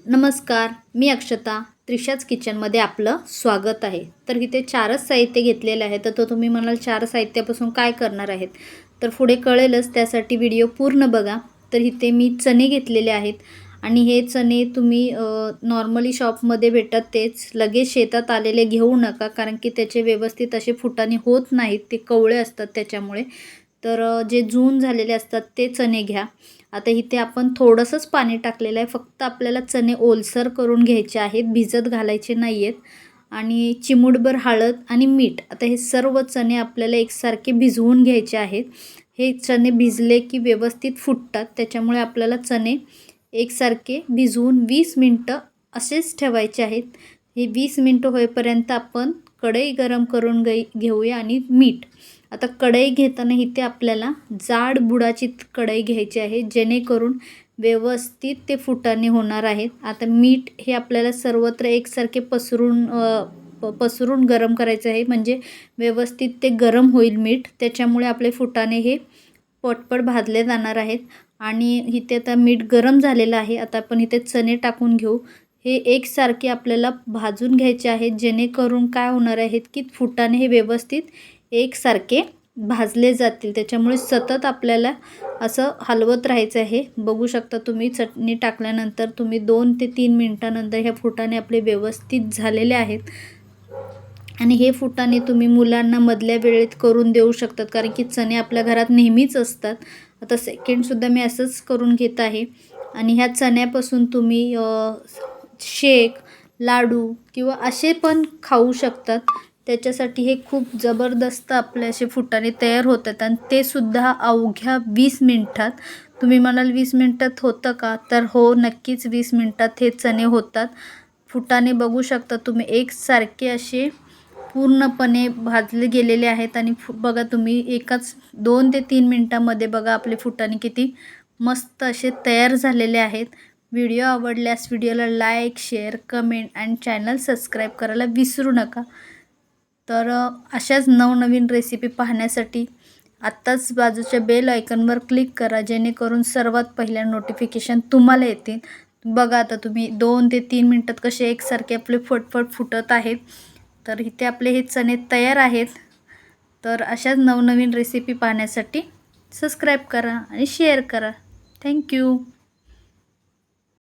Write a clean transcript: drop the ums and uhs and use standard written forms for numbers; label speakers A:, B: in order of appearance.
A: नमस्कार, मी अक्षता. त्रिशाच किचनमध्ये आपलं स्वागत आहे. तर इथे 4च साहित्य घेतलेलं आहे. तर तुम्ही म्हणाल 4 साहित्यापासून काय करणार आहेत? तर पुढे कळेलच, त्यासाठी व्हिडिओ पूर्ण बघा. तर इथे मी चणे घेतलेले आहेत आणि हे चणे तुम्ही नॉर्मली शॉपमध्ये भेटतात तेच. लगेच शेतात आलेले घेऊ नका, कारण की त्याचे व्यवस्थित असे फुटाणे होत नाहीत. ते कवळे असतात त्याच्यामुळे. तर जे जून झालेले असतात ते चणे घ्या. आता इथे आपण थोडंसंच पाणी टाकलेलं आहे. फक्त आपल्याला चणे ओलसर करून घ्यायचे आहेत, भिजत घालायचे नाही आहेत. आणि चिमूटभर हळद आणि मीठ. आता हे सर्व चणे आपल्याला एकसारखे भिजवून घ्यायचे आहेत. हे चणे भिजले की व्यवस्थित फुटतात, त्याच्यामुळे आपल्याला चणे एकसारखे भिजवून 20 मिनटं असेच ठेवायचे आहेत. हे 20 मिनटं होईपर्यंत आपण कढई गरम करून घेऊया आणि मीठ. आता कढई घेताना इथे आपल्याला जाड बुडाची कढई घ्यायची आहे, जेणेकरून व्यवस्थित ते फुटाणे होणार आहेत. आता मीठ हे आपल्याला सर्वत्र एकसारखे पसरून गरम करायचं आहे, म्हणजे व्यवस्थित ते गरम होईल मीठ. त्याच्यामुळे आपले फुटाणे हे पटपट भाजले जाणार आहेत. आणि इथे आता मीठ गरम झालेलं आहे. आता आपण इथे चणे टाकून घेऊ. हे एकसारखे आपल्याला भाजून घ्यायचे आहेत, जेणेकरून काय होणार आहेत की फुटाणे हे व्यवस्थित एकसारखे भाजले जातील. त्याच्यामुळे सतत आपल्याला असं हलवत राहायचं आहे. बघू शकता तुम्ही, चटणी टाकल्यानंतर तुम्ही 2 ते 3 मिनटानंतर ह्या फुटाणे आपले व्यवस्थित झालेले आहेत. आणि हे फुटाणे तुम्ही मुलांना मधल्या वेळेत करून देऊ शकतात, कारण की चणे आपल्या घरात नेहमीच असतात. आता सेकंडसुद्धा मी असंच करून घेत आहे. आणि ह्या चण्यापासून तुम्ही शेक, लाडू किंवा असे पण खाऊ शकतात. त्याच्यासाठी हे खूप जबरदस्त आपले असे फुटाणे तयार होतात, आणि ते सुद्धा अवघ्या 20 मिनटात. तुम्ही म्हणाल 20 मिनटात होतं का? तर हो, नक्कीच 20 मिनटात हे चणे होतात. फुटाणे बघू शकता तुम्ही, एकसारखे असे पूर्णपणे भाजले गेलेले आहेत. आणि बघा तुम्ही, एकाच 2 ते 3 मिनटामध्ये बघा आपले फुटाणे किती मस्त असे तयार झालेले आहेत. व्हिडिओ आवडल्यास व्हिडिओला लाईक, शेअर, कमेंट आणि चॅनल सबस्क्राईब करायला विसरू नका. तर अशाच नवनवीन रेसिपी पाहण्यासाठी आत्ताच बाजूच्या बेल आयकॉनवर क्लिक करा, जेणेकरून सर्वात पहिल्या नोटिफिकेशन तुम्हाला येतील. बघा आता तुम्ही 2 ते 3 मिनटात कसे एकसारखे आपले फटफट फुटत आहेत. तर इथे आपले हे चणे तयार आहेत. तर अशाच नवनवीन रेसिपी पाहण्यासाठी सबस्क्राईब करा आणि शेअर करा. थँक्यू.